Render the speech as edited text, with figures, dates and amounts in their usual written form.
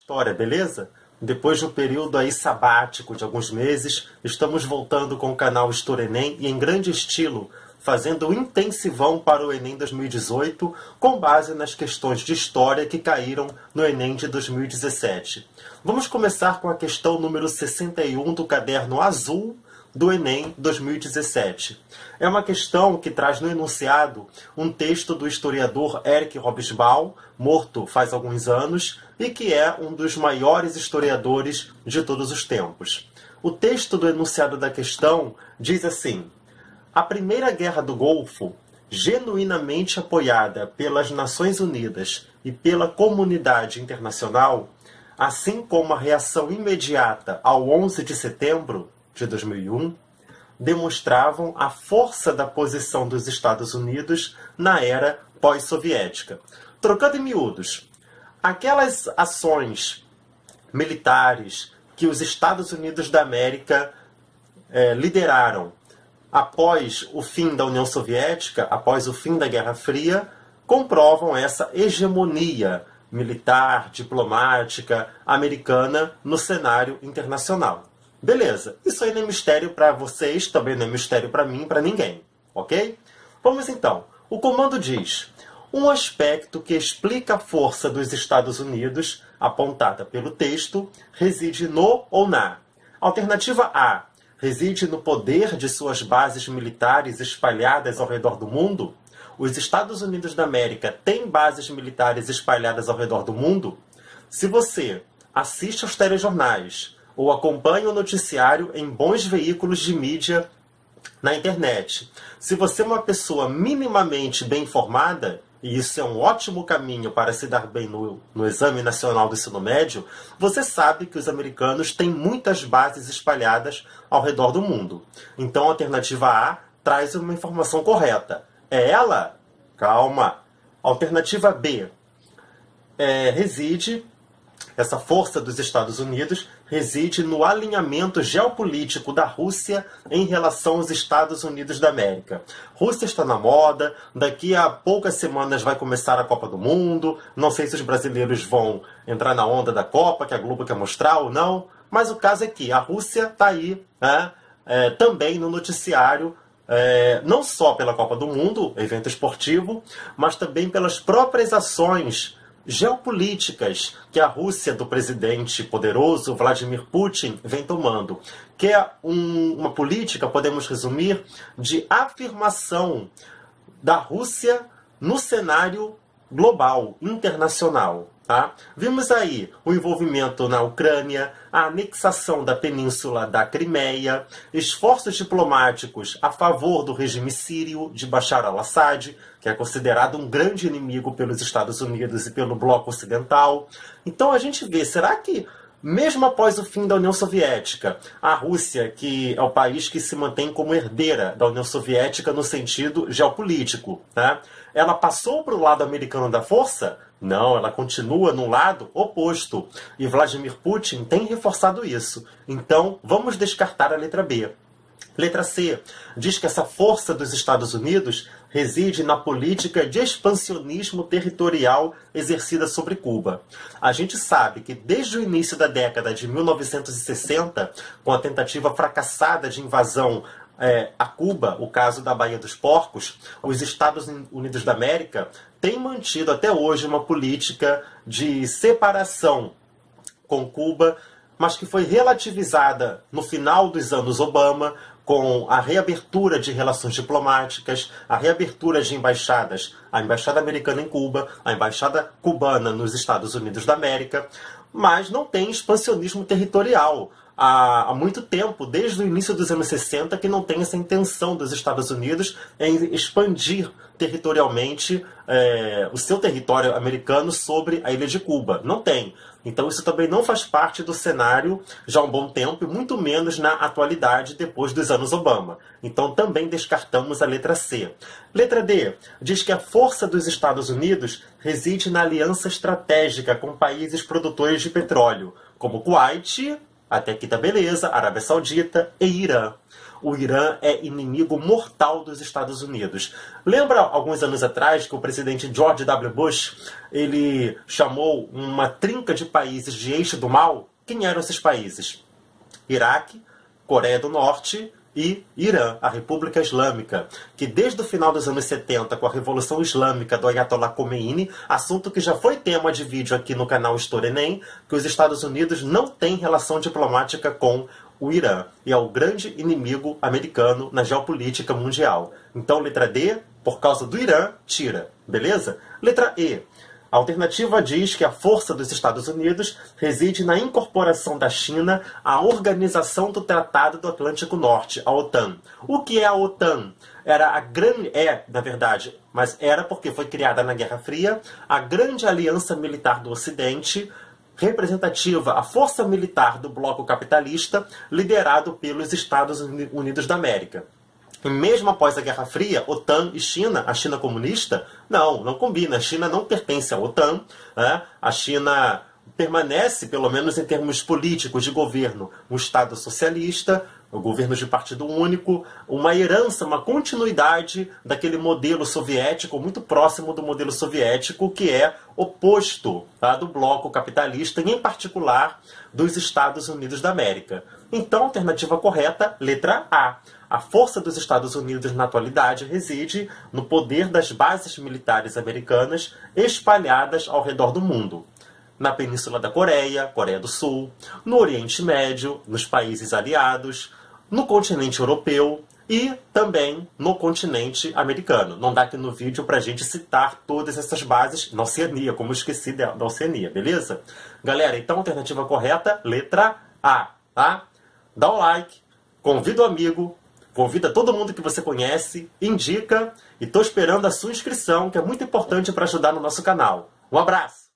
História, beleza? Depois de um período aí sabático de alguns meses, estamos voltando com o canal História Enem e em grande estilo, fazendo um intensivão para o Enem 2018, com base nas questões de história que caíram no Enem de 2017. Vamos começar com a questão número 61 do caderno azul do Enem 2017. É uma questão que traz no enunciado um texto do historiador Eric Hobsbawm, morto faz alguns anos, e que é um dos maiores historiadores de todos os tempos. O texto do enunciado da questão diz assim: a Primeira Guerra do Golfo, genuinamente apoiada pelas Nações Unidas e pela comunidade internacional, assim como a reação imediata ao 11 de setembro de 2001, demonstravam a força da posição dos Estados Unidos na era pós-soviética. Trocando em miúdos, aquelas ações militares que os Estados Unidos da América lideraram após o fim da União Soviética, após o fim da Guerra Fria, comprovam essa hegemonia militar, diplomática, americana no cenário internacional. Beleza, isso aí não é mistério para vocês, também não é mistério para mim, para ninguém, ok? Vamos então. O comando diz: um aspecto que explica a força dos Estados Unidos, apontada pelo texto, reside no ou na. Alternativa A, reside no poder de suas bases militares espalhadas ao redor do mundo? Os Estados Unidos da América têm bases militares espalhadas ao redor do mundo? Se você assiste aos telejornais ou acompanha o noticiário em bons veículos de mídia na internet, se você é uma pessoa minimamente bem informada, e isso é um ótimo caminho para se dar bem no Exame Nacional do Ensino Médio, você sabe que os americanos têm muitas bases espalhadas ao redor do mundo. Então a alternativa A traz uma informação correta. É ela? Calma. Alternativa B. Essa força dos Estados Unidos reside no alinhamento geopolítico da Rússia em relação aos Estados Unidos da América. Rússia está na moda, daqui a poucas semanas vai começar a Copa do Mundo, não sei se os brasileiros vão entrar na onda da Copa, que a Globo quer mostrar ou não, mas o caso é que a Rússia está aí, também no noticiário, não só pela Copa do Mundo, evento esportivo, mas também pelas próprias ações geopolíticas que a Rússia do presidente poderoso Vladimir Putin vem tomando, que é uma política, podemos resumir, de afirmação da Rússia no cenário global, internacional. Tá? Vimos aí o envolvimento na Ucrânia, a anexação da península da Crimeia, esforços diplomáticos a favor do regime sírio de Bashar al-Assad, que é considerado um grande inimigo pelos Estados Unidos e pelo bloco ocidental. Então a gente vê, será que mesmo após o fim da União Soviética, a Rússia, que é o país que se mantém como herdeira da União Soviética no sentido geopolítico, né, ela passou para o lado americano da força? Não, ela continua no lado oposto. E Vladimir Putin tem reforçado isso. Então, vamos descartar a letra B. Letra C diz que essa força dos Estados Unidos reside na política de expansionismo territorial exercida sobre Cuba. A gente sabe que desde o início da década de 1960, com a tentativa fracassada de invasão a Cuba, o caso da Baía dos Porcos, os Estados Unidos da América têm mantido até hoje uma política de separação com Cuba, mas que foi relativizada no final dos anos Obama, com a reabertura de relações diplomáticas, a reabertura de embaixadas, a embaixada americana em Cuba, a embaixada cubana nos Estados Unidos da América, mas não tem expansionismo territorial. Há muito tempo, desde o início dos anos 60, que não tem essa intenção dos Estados Unidos em expandir territorialmente o seu território americano sobre a ilha de Cuba. Não tem. Então isso também não faz parte do cenário já há um bom tempo, e muito menos na atualidade depois dos anos Obama. Então também descartamos a letra C. Letra D diz que a força dos Estados Unidos reside na aliança estratégica com países produtores de petróleo, como Kuwait, até aqui tá beleza, Arábia Saudita e Irã. o Irã é inimigo mortal dos Estados Unidos. Lembra alguns anos atrás que o presidente George W. Bush ele chamou uma trinca de países de eixo do mal? Quem eram esses países? Iraque, Coreia do Norte e Irã, a República Islâmica, que desde o final dos anos 70, com a Revolução Islâmica do Ayatollah Khomeini, assunto que já foi tema de vídeo aqui no canal História Enem, que os Estados Unidos não têm relação diplomática com o Irã, e é o grande inimigo americano na geopolítica mundial. Então, letra D, por causa do Irã, tira, beleza? Letra E. A alternativa diz que a força dos Estados Unidos reside na incorporação da China à Organização do Tratado do Atlântico Norte, a OTAN. O que é a OTAN? Era a grande... na verdade, mas era porque foi criada na Guerra Fria, a grande aliança militar do Ocidente, representativa à força militar do bloco capitalista, liderado pelos Estados Unidos da América. E mesmo após a Guerra Fria, OTAN e China, a China comunista, não combina. A China não pertence à OTAN. Né? A China permanece, pelo menos em termos políticos de governo, um Estado socialista, um governo de partido único, uma herança, uma continuidade daquele modelo soviético, muito próximo do modelo soviético, que é oposto, tá, do bloco capitalista, e em particular dos Estados Unidos da América. Então, a alternativa correta, letra A. A força dos Estados Unidos na atualidade reside no poder das bases militares americanas espalhadas ao redor do mundo. Na Península da Coreia, Coreia do Sul, no Oriente Médio, nos países aliados, no continente europeu e também no continente americano. Não dá aqui no vídeo pra gente citar todas essas bases na Oceania, como eu esqueci da Oceania, beleza? Galera, então a alternativa correta, letra A, tá? Dá o like, convida o amigo, convida todo mundo que você conhece, indica e tô esperando a sua inscrição, que é muito importante para ajudar no nosso canal. Um abraço!